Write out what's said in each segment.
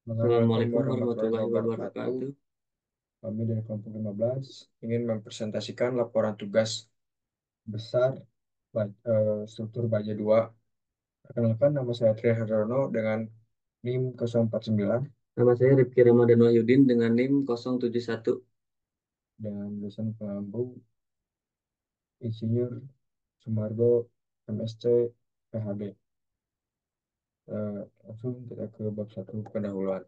Assalamualaikum Assalamualaikum warahmatullahi warahmatullahi wabarakatuh. wabarakatuh. Kami dari kelompok 15 ingin mempresentasikan laporan tugas besar struktur baja 2. Perkenalkan, nama saya Tri Hardono dengan NIM 049 Nama saya Rifki Ramadan Wahyudin dengan NIM 071. dan dosen pengampu Insinyur Sumargo MSc PhD. Langsung kita ke bab 1 pendahuluan.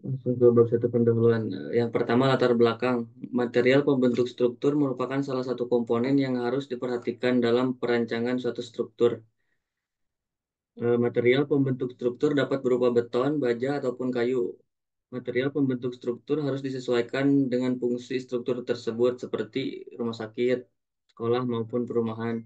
Langsung ke bab satu pendahuluan. Yang pertama latar belakang. Material pembentuk struktur merupakan salah satu komponen yang harus diperhatikan dalam perancangan suatu struktur. Material pembentuk struktur dapat berupa beton, baja, ataupun kayu. Material pembentuk struktur harus disesuaikan dengan fungsi struktur tersebut seperti rumah sakit, sekolah, maupun perumahan.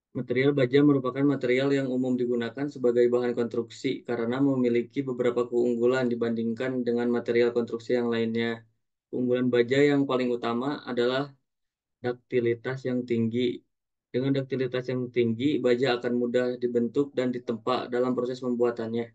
Material baja merupakan material yang umum digunakan sebagai bahan konstruksi karena memiliki beberapa keunggulan dibandingkan dengan material konstruksi yang lainnya. Keunggulan baja yang paling utama adalah duktilitas yang tinggi. Dengan duktilitas yang tinggi, baja akan mudah dibentuk dan ditempa dalam proses pembuatannya.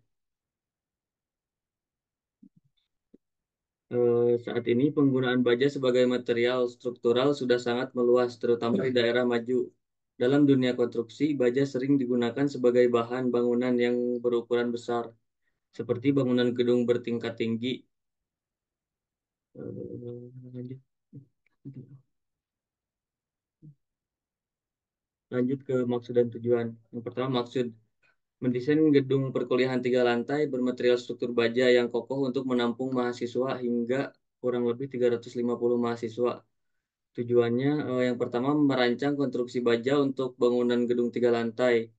Saat ini penggunaan baja sebagai material struktural sudah sangat meluas, terutama di daerah maju. Dalam dunia konstruksi, baja sering digunakan sebagai bahan bangunan yang berukuran besar, seperti bangunan gedung bertingkat tinggi. Lanjut, lanjut ke maksud dan tujuan. Yang pertama, maksud mendesain gedung perkuliahan 3 lantai bermaterial struktur baja yang kokoh untuk menampung mahasiswa hingga kurang lebih 350 mahasiswa. Tujuannya yang pertama merancang konstruksi baja untuk bangunan gedung 3 lantai,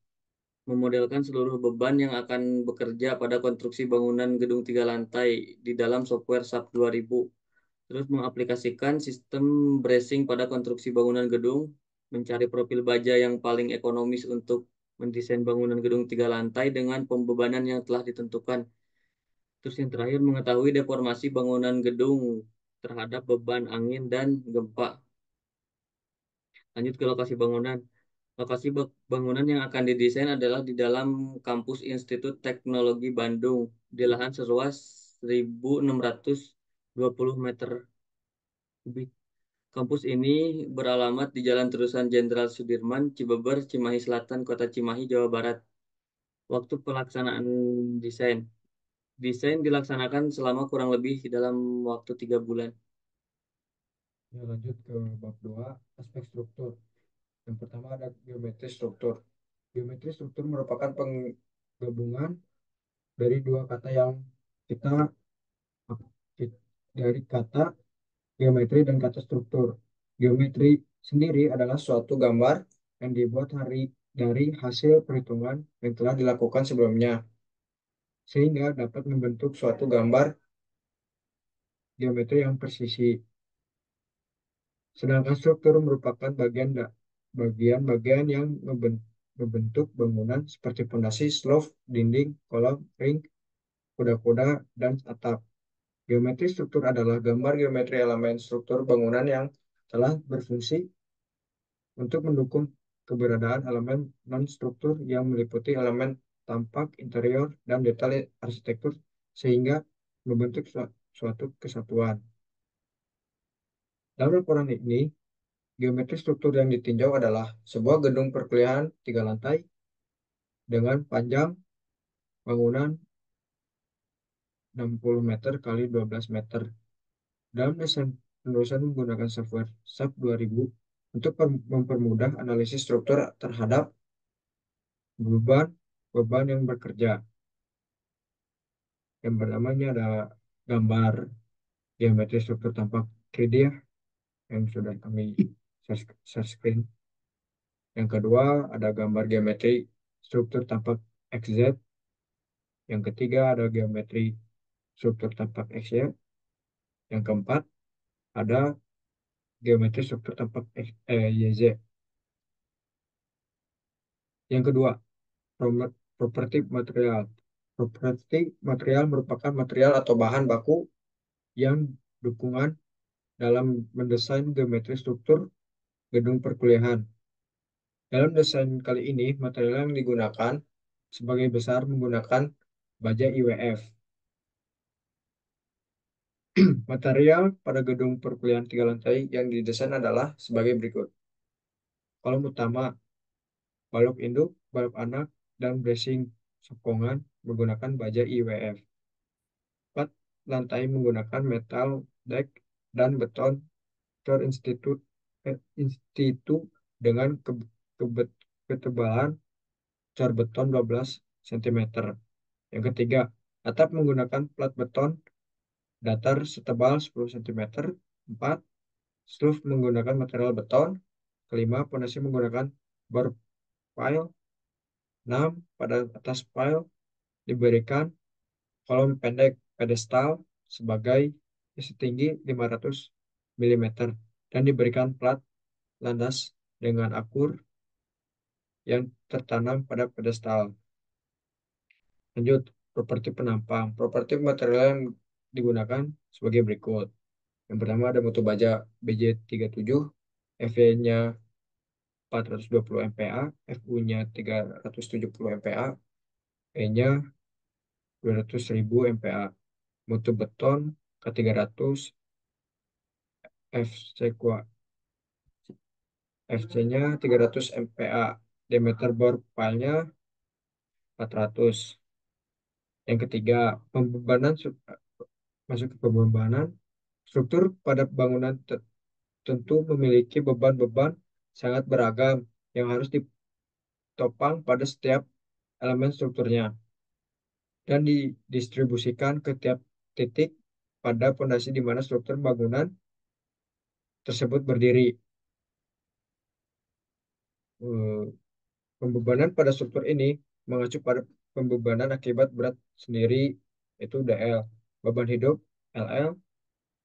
memodelkan seluruh beban yang akan bekerja pada konstruksi bangunan gedung 3 lantai di dalam software SAP 2000, terus mengaplikasikan sistem bracing pada konstruksi bangunan gedung, mencari profil baja yang paling ekonomis untuk mendesain bangunan gedung 3 lantai dengan pembebanan yang telah ditentukan. Terus yang terakhir mengetahui deformasi bangunan gedung terhadap beban angin dan gempa. Lanjut ke lokasi bangunan. Lokasi bangunan yang akan didesain adalah di dalam kampus Institut Teknologi Bandung di lahan seluas 1.620 meter kubik. Kampus ini beralamat di Jalan Terusan Jenderal Sudirman, Cibeber, Cimahi Selatan, Kota Cimahi, Jawa Barat. Waktu pelaksanaan desain. Desain dilaksanakan selama kurang lebih dalam waktu 3 bulan. Ya, lanjut ke bab 2, aspek struktur. Yang pertama ada geometri struktur. Geometri struktur merupakan penggabungan dari dua kata yang kita dari kata geometri dan kata struktur. Geometri sendiri adalah suatu gambar yang dibuat dari hasil perhitungan yang telah dilakukan sebelumnya, sehingga dapat membentuk suatu gambar geometri yang presisi. Sedangkan struktur merupakan bagian-bagian yang membentuk bangunan seperti fondasi, slope, dinding, kolam, ring, kuda-kuda, dan atap. Geometri struktur adalah gambar geometri elemen struktur bangunan yang telah berfungsi untuk mendukung keberadaan elemen non-struktur yang meliputi elemen tampak, interior, dan detail arsitektur sehingga membentuk suatu kesatuan. Dalam laporan ini, geometri struktur yang ditinjau adalah sebuah gedung perkuliahan 3 lantai dengan panjang bangunan 60 meter kali 12 meter. Dalam desain penulisan menggunakan software SAP 2000 untuk mempermudah analisis struktur terhadap beban beban yang bekerja. Yang pertama ini ada gambar geometri struktur tampak 3D ya, yang sudah kami share screen. Yang kedua ada gambar geometri struktur tampak XZ. Yang ketiga ada geometri struktur tampak XY. Yang keempat ada geometri struktur tampak YZ. Yang kedua, properti material. Properti material merupakan material atau bahan baku yang dukungan dalam mendesain geometri struktur gedung perkuliahan. Dalam desain kali ini, material yang digunakan sebagai besar menggunakan baja IWF. Material pada gedung perkuliahan 3 lantai yang didesain adalah sebagai berikut. Kolom utama, balok induk, balok anak, dan bracing sokongan menggunakan baja IWF. 4 lantai menggunakan metal deck dan beton institut dengan ketebalan cor beton 12 cm. Yang ketiga, atap menggunakan plat beton datar setebal 10 cm. 4. Roof menggunakan material beton. Kelima, pondasi menggunakan bar pile. 6. Pada atas pile diberikan kolom pendek pedestal sebagai setinggi 500 mm dan diberikan plat landas dengan akur yang tertanam pada pedestal. Lanjut, properti penampang. Properti material yang digunakan sebagai berikut. Yang pertama ada mutu baja BJ37, FE-nya 420 MPa, FU-nya 370 MPa, E-nya 200.000 MPa. Mutu beton K300, FC-nya 300 MPa, diameter bor pile-nya 400. Yang ketiga, masuk ke pembebanan. Struktur pada bangunan tentu memiliki beban-beban sangat beragam yang harus ditopang pada setiap elemen strukturnya dan didistribusikan ke tiap titik pada fondasi di mana struktur bangunan tersebut berdiri. Eh, Pembebanan pada struktur ini mengacu pada pembebanan akibat berat sendiri, yaitu DL, beban hidup LL,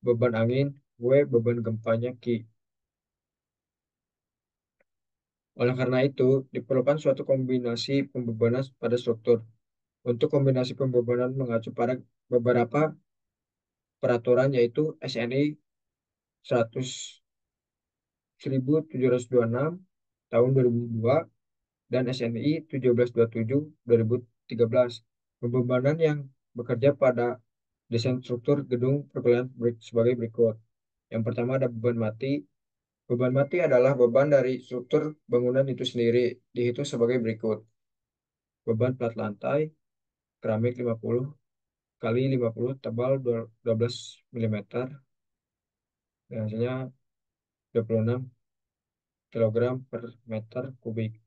beban angin W, beban gempanya Q. Oleh karena itu, diperlukan suatu kombinasi pembebanan pada struktur. Untuk kombinasi pembebanan mengacu pada beberapa peraturan yaitu SNI 100 1726 tahun 2002 dan SNI 1727 2013. Pembebanan yang bekerja pada desain struktur gedung perkuliahan sebagai berikut. Yang pertama ada beban mati. Beban mati adalah beban dari struktur bangunan itu sendiri, dihitung sebagai berikut. Beban plat lantai, keramik 50 kali 50 tebal 12 mm, dan hasilnya 26 kilogram per meter kubik.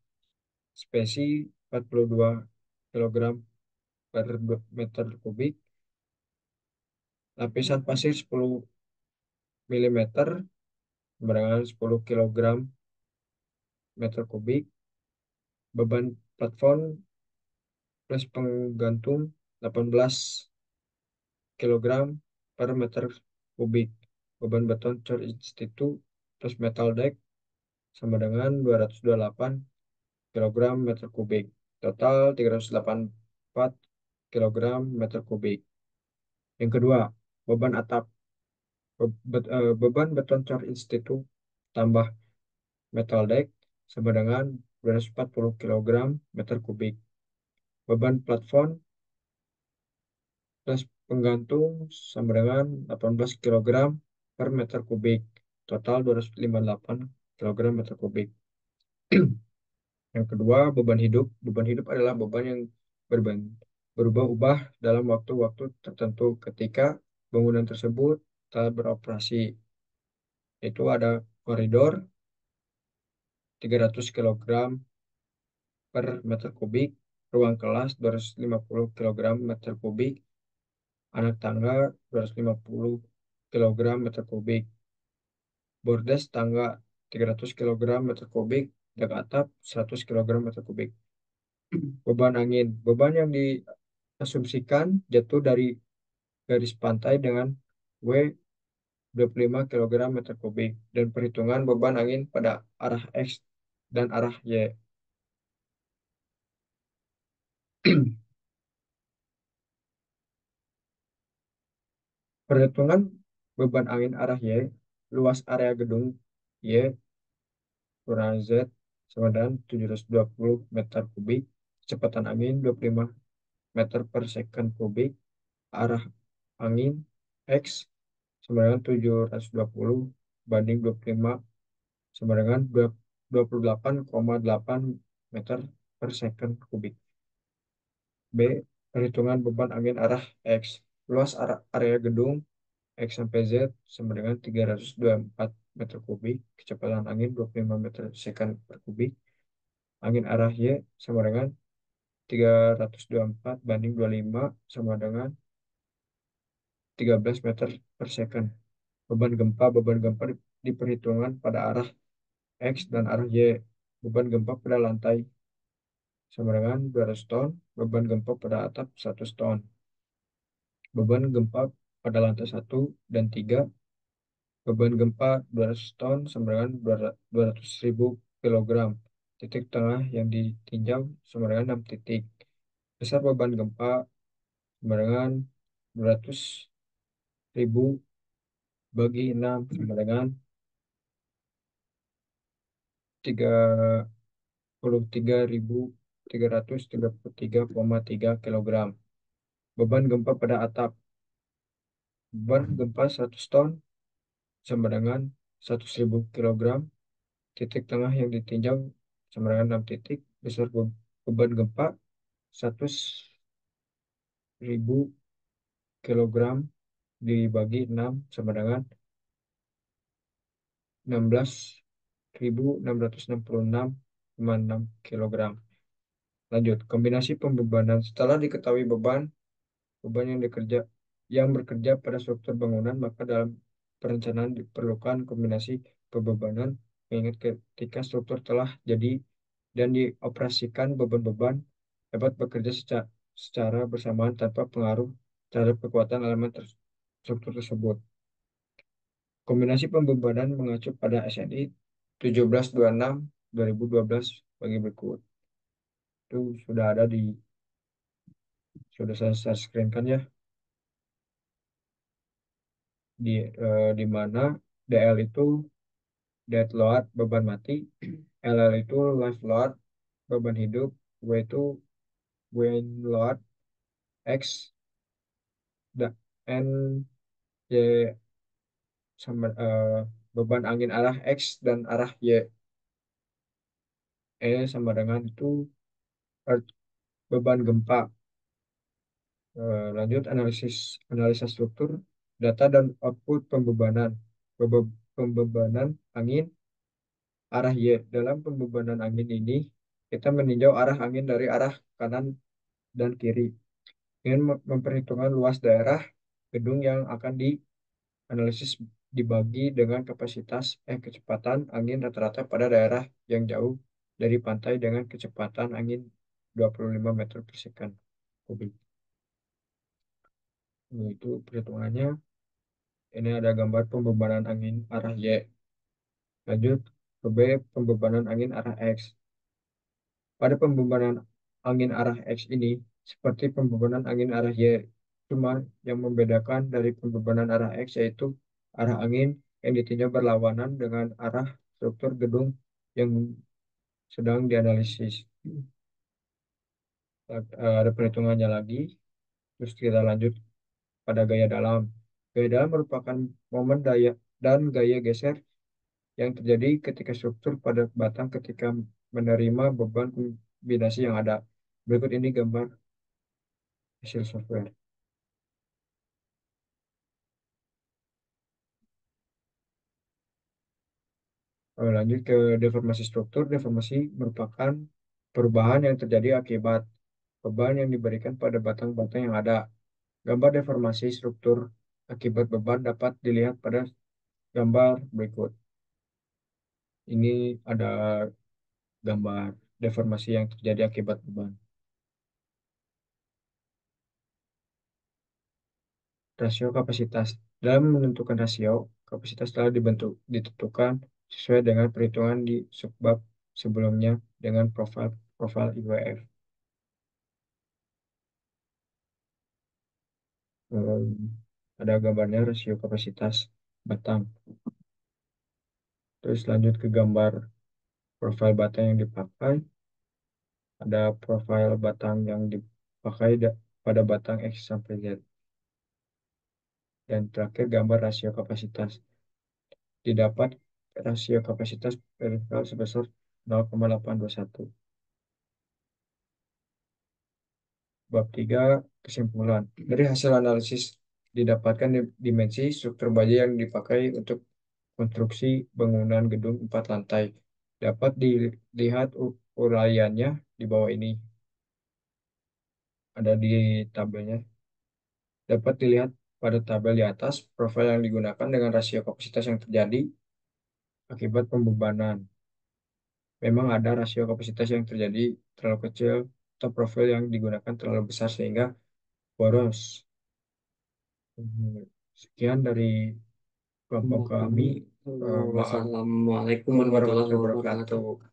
Spesi 42 kilogram per meter kubik. Lapisan pasir 10 mm, sembarangan 10 kilogram meter kubik. Beban platform plus penggantung 18 kilogram per meter kubik. Beban beton core institut plus metal deck sama dengan 228 kilogram meter kubik. Total 384 kilogram meter kubik. Yang kedua, beban atap. Beban beton core institut tambah metal deck sama dengan 240 kilogram meter kubik. Beban plafon plus penggantung sama dengan 18 kilogram per meter kubik. Total 258 kilogram meter kubik. Yang kedua, beban hidup. Beban hidup adalah beban yang berubah-ubah dalam waktu-waktu tertentu ketika bangunan tersebut telah beroperasi. Itu ada koridor 300 kilogram per meter kubik, ruang kelas 250 kilogram meter kubik, anak tangga 250 kilogram meter kubik, bordes tangga 300 kilogram meter kubik, dan atap 100 kilogram meter kubik. Beban angin. Beban yang diasumsikan jatuh dari garis pantai dengan W 25 kilogram meter kubik dan perhitungan beban angin pada arah X dan arah Y. Perhitungan beban angin arah Y, luas area gedung Y kurang Z sama dengan 720 meter kubik. kecepatan angin 25 meter per second kubik, arah angin X sama dengan 720 banding 25 sama dengan 28,8 meter per second kubik. B. Perhitungan beban angin arah X. Luas area gedung X sampai Z sama dengan 324 meter kubik. Kecepatan angin 25 meter second per kubik. Angin arah Y sama dengan 324 banding 25 sama dengan 13 meter per second. Beban gempa diperhitungkan pada arah X dan arah Y. Beban gempa pada lantai sama dengan 200 ton. Beban gempa pada atap 100 ton. Beban gempa pada lantai 1 dan 3. Beban gempa 200 ton sama dengan 200.000 kilogram. Titik tengah yang ditinjau sama dengan 6 titik. Besar beban gempa sama dengan 200.000 bagi 6 sama dengan 33.333,3 kilogram. Beban gempa pada atap. Beban gempa 100 ton sama dengan 100.000 kilogram. Titik tengah yang ditinjau sama dengan 6 titik. Besar beban gempa 100.000 kilogram dibagi 6 sama dengan 16.666,6 kilogram. Lanjut, kombinasi pembebanan. Setelah diketahui beban beban yang bekerja pada struktur bangunan, maka dalam perencanaan diperlukan kombinasi pembebanan, mengingat ketika struktur telah jadi dan dioperasikan, beban-beban dapat bekerja secara bersamaan tanpa pengaruh terhadap kekuatan elemen struktur tersebut. Kombinasi pembebanan mengacu pada SNI 1726/2012 bagi berikut. Itu sudah saya share screenkan ya, di mana DL itu dead load beban mati, LL itu live load beban hidup, W itu wind load, X dan N Y sama beban angin arah X dan arah Y. E sama dengan itu earth, beban gempa. Lanjut, analisa struktur data dan output pembebanan. Pembebanan angin arah Y. Dalam pembebanan angin ini kita meninjau arah angin dari arah kanan dan kiri dengan memperhitungkan luas daerah gedung yang akan dianalisis dibagi dengan kecepatan angin rata-rata pada daerah yang jauh dari pantai dengan kecepatan angin 25 meter per second kubik. Itu perhitungannya. Ini ada gambar pembebanan angin arah Y. Lanjut ke B, pembebanan angin arah X. Pada pembebanan angin arah X ini, seperti pembebanan angin arah Y, cuma yang membedakan dari pembebanan arah X yaitu arah angin yang ditinjau berlawanan dengan arah struktur gedung yang sedang dianalisis. Ada perhitungannya lagi. Terus kita lanjut pada gaya dalam. Gaya dalam merupakan momen daya dan gaya geser yang terjadi ketika struktur pada batang ketika menerima beban kombinasi yang ada. Berikut ini gambar hasil software. Lanjut ke deformasi struktur. Deformasi merupakan perubahan yang terjadi akibat beban yang diberikan pada batang-batang yang ada. Gambar deformasi struktur akibat beban dapat dilihat pada gambar berikut. Ini ada gambar deformasi yang terjadi akibat beban. Rasio kapasitas. Dalam menentukan rasio, kapasitas telah ditentukan sesuai dengan perhitungan di subbab sebelumnya dengan profil profil IWF. Ada gambarnya rasio kapasitas batang. Terus lanjut ke gambar profil batang yang dipakai. Ada profil batang yang dipakai pada batang X sampai Z. Dan terakhir gambar rasio kapasitas. Didapat rasio kapasitas perifral sebesar 0,821. Bab 3 kesimpulan. Dari hasil analisis didapatkan dimensi struktur baja yang dipakai untuk konstruksi bangunan gedung 4 lantai. Dapat dilihat uraiannya di bawah ini. Ada di tabelnya. Dapat dilihat pada tabel di atas profil yang digunakan dengan rasio kapasitas yang terjadi akibat pembebanan. Memang ada rasio kapasitas yang terjadi terlalu kecil atau profil yang digunakan terlalu besar sehingga boros. Sekian dari kelompok kami. Maaf. Wassalamualaikum Assalamualaikum warahmatullahi warahmatullahi wabarakatuh. wabarakatuh.